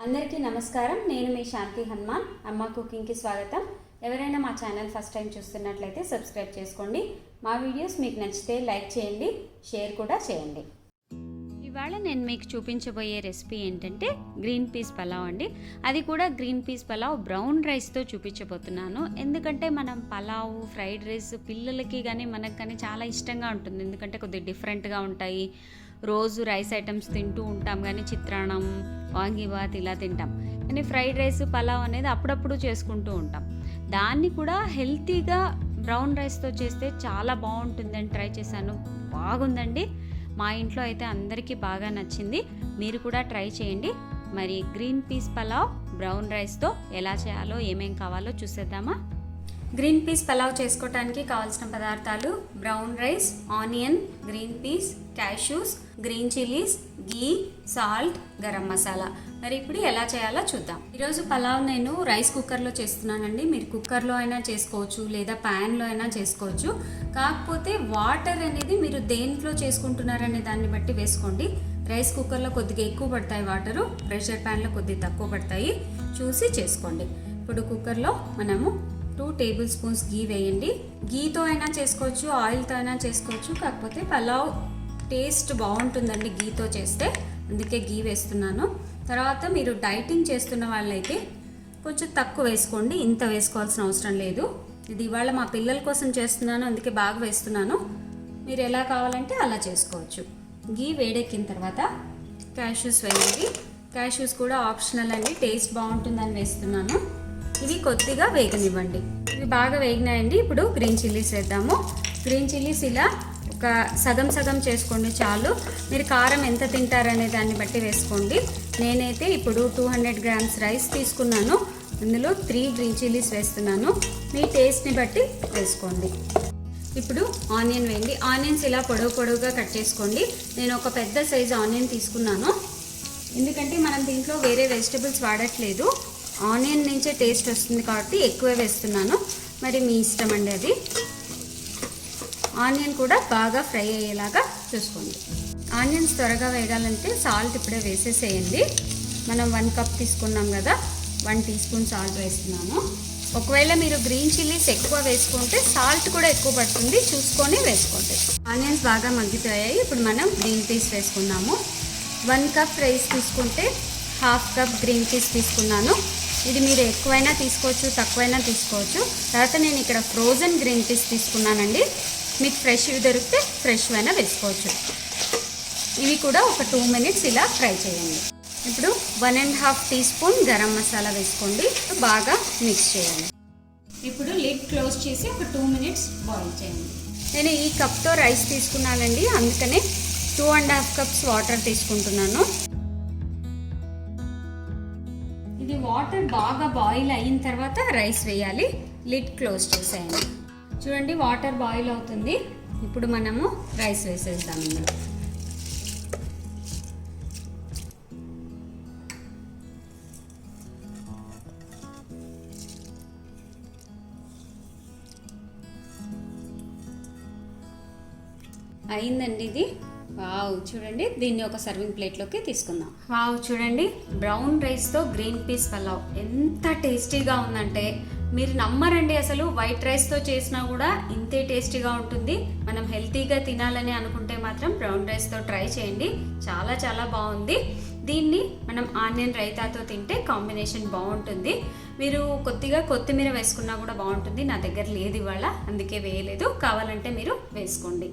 అందరికీ నమస్కారం. నేను మీ శాంతి హనుమాన్. అమ్మ కుకింగ్కి స్వాగతం. ఎవరైనా మా ఛానల్ ఫస్ట్ టైం చూస్తున్నట్లయితే సబ్స్క్రైబ్ చేసుకోండి. మా వీడియోస్ మీకు నచ్చితే లైక్ చేయండి, షేర్ కూడా చేయండి. ఇవాళ నేను మీకు చూపించబోయే రెసిపీ ఏంటంటే గ్రీన్ పీస్ పలావ్ అండి. అది కూడా గ్రీన్ పీస్ పలావ్ బ్రౌన్ రైస్తో చూపించబోతున్నాను. ఎందుకంటే మనం పలావ్, ఫ్రైడ్ రైస్ పిల్లలకి కానీ మనకు కానీ చాలా ఇష్టంగా ఉంటుంది. ఎందుకంటే కొద్దిగా డిఫరెంట్గా ఉంటాయి. రోజు రైస్ ఐటమ్స్ తింటూ ఉంటాం కానీ చిత్రాన్నం, వాంగీబాత్ ఇలా తింటాం. కానీ ఫ్రైడ్ రైస్, పలావ్ అనేది అప్పుడప్పుడు చేసుకుంటూ ఉంటాం. దాన్ని కూడా హెల్తీగా బ్రౌన్ రైస్తో చేస్తే చాలా బాగుంటుందని ట్రై చేశాను. బాగుందండి. మా ఇంట్లో అయితే అందరికీ బాగా నచ్చింది. మీరు కూడా ట్రై చేయండి. మరి గ్రీన్ పీస్ పలావ్ బ్రౌన్ రైస్తో ఎలా చేయాలో, ఏమేం కావాలో చూసేద్దామా? గ్రీన్ పీస్ పలావ్ చేసుకోవడానికి కావాల్సిన పదార్థాలు: brown rice, onion, green peas, cashews, green chillies, ghee, salt, garam masala. మరి ఇప్పుడు ఎలా చేయాలో చూద్దాం. ఈరోజు పలావ్ నేను రైస్ కుక్కర్లో చేస్తున్నానండి. మీరు కుక్కర్లో అయినా చేసుకోవచ్చు, లేదా ప్యాన్లో అయినా చేసుకోవచ్చు. కాకపోతే వాటర్ అనేది మీరు దేంట్లో చేసుకుంటున్నారనే దాన్ని బట్టి వేసుకోండి. రైస్ కుక్కర్లో కొద్దిగా ఎక్కువ పడతాయి వాటరు, ప్రెషర్ ప్యాన్లో కొద్దిగా తక్కువ పడతాయి. చూసి చేసుకోండి. ఇప్పుడు కుక్కర్లో మనము 2 టేబుల్ స్పూన్స్ గీ వేయండి. గీతో అయినా చేసుకోవచ్చు, ఆయిల్తో అయినా చేసుకోవచ్చు. కాకపోతే పలావ్ టేస్ట్ బాగుంటుందండి గీతో చేస్తే, అందుకే గీ వేస్తున్నాను. తర్వాత మీరు డైటింగ్ చేస్తున్న వాళ్ళైతే కొంచెం తక్కువ వేసుకోండి, ఇంత వేసుకోవాల్సిన అవసరం లేదు. ఇది ఇవాళ మా పిల్లల కోసం చేస్తున్నాను, అందుకే బాగా వేస్తున్నాను. మీరు ఎలా కావాలంటే అలా చేసుకోవచ్చు. గీ వేడెక్కిన తర్వాత క్యాష్యూస్ వేయండి. క్యాష్యూస్ కూడా ఆప్షనల్ అండి, టేస్ట్ బాగుంటుందని వేస్తున్నాను. ఇవి కొద్దిగా వేగనివ్వండి. ఇవి బాగా వేగినాయండి. ఇప్పుడు గ్రీన్ చిల్లీస్ వేద్దాము. గ్రీన్ చిల్లీస్ ఇలా ఒక సగం చేసుకోండి చాలు. మీరు కారం ఎంత తింటారనే దాన్ని బట్టి వేసుకోండి. నేనైతే ఇప్పుడు 200 గ్రామ్స్ రైస్ తీసుకున్నాను. అందులో 3 గ్రీన్ చిల్లీస్ వేస్తున్నాను. మీ టేస్ట్ని బట్టి వేసుకోండి. ఇప్పుడు ఆనియన్ వేయండి. ఆనియన్స్ ఇలా పొడవుగా కట్ చేసుకోండి. నేను ఒక పెద్ద సైజు ఆనియన్ తీసుకున్నాను. ఎందుకంటే మనం దీంట్లో వేరే వెజిటబుల్స్ వాడట్లేదు. ఆనియన్ నుంచే టేస్ట్ వస్తుంది కాబట్టి ఎక్కువ వేస్తున్నాను. మరి మీ ఇష్టం అండి అది. ఆనియన్ కూడా బాగా ఫ్రై అయ్యేలాగా చూసుకోండి. ఆనియన్స్ త్వరగా వేగాలంటే సాల్ట్ ఇప్పుడే వేసేసేయండి. మనం 1 కప్ తీసుకున్నాం కదా, 1 టీ స్పూన్ సాల్ట్ వేస్తున్నాను. ఒకవేళ మీరు గ్రీన్ చిల్లీస్ ఎక్కువ వేసుకుంటే సాల్ట్ కూడా ఎక్కువ పడుతుంది, చూసుకొని వేసుకోండి. ఆనియన్స్ బాగా మగ్గిపోయాయి. ఇప్పుడు మనం గ్రీన్ పీస్ వేసుకున్నాము. 1 కప్ రైస్ తీసుకుంటే 1/2 కప్ గ్రీన్ పీస్ తీసుకున్నాను. ఇది మీరు ఎక్కువైనా తీసుకోవచ్చు, తక్కువైనా తీసుకోవచ్చు. తర్వాత నేను ఇక్కడ ఫ్రోజన్ గ్రీన్ పీస్ తీసుకున్నానండి. మీకు ఫ్రెష్ దొరికితే ఫ్రెష్ అయినా వేసుకోవచ్చు. ఇవి కూడా ఒక 2 మినిట్స్ ఇలా ఫ్రై చేయండి. ఇప్పుడు 1.5 టీ స్పూన్ గరం మసాలా వేసుకోండి. బాగా మిక్స్ చేయండి. ఇప్పుడు లిడ్ క్లోజ్ చేసి ఒక 2 మినిట్స్ బాయిల్ చేయండి. నేను ఈ కప్తో రైస్ తీసుకున్నానండి, అందుకనే 2.5 కప్స్ వాటర్ తీసుకుంటున్నాను. ఇది వాటర్ బాగా బాయిల్ అయిన తర్వాత రైస్ వేయాలి. లిడ్ క్లోజ్ చేసేయండి. చూడండి, వాటర్ బాయిల్ అవుతుంది. ఇప్పుడు మనము రైస్ వేసేద్దాం. ఇందులో అయిందండి ఇది. వావ్, చూడండి, దీన్ని ఒక సర్వింగ్ ప్లేట్లోకి తీసుకుందాం. వావ్, చూడండి, బ్రౌన్ రైస్తో గ్రీన్ పీస్ పలావ్ ఎంత టేస్టీగా ఉందంటే మీరు నమ్మరండి. అసలు వైట్ రైస్తో చేసినా కూడా ఇంతే టేస్టీగా ఉంటుంది. మనం హెల్తీగా తినాలని అనుకుంటే మాత్రం బ్రౌన్ రైస్తో ట్రై చేయండి. చాలా చాలా బాగుంది. దీన్ని మనం ఆనియన్ రైతాతో తింటే కాంబినేషన్ బాగుంటుంది. మీరు కొద్దిగా కొత్తిమీర వేసుకున్నా కూడా బాగుంటుంది. నా దగ్గర లేదు ఇవాళ, అందుకే వేయలేదు. కావాలంటే మీరు వేసుకోండి.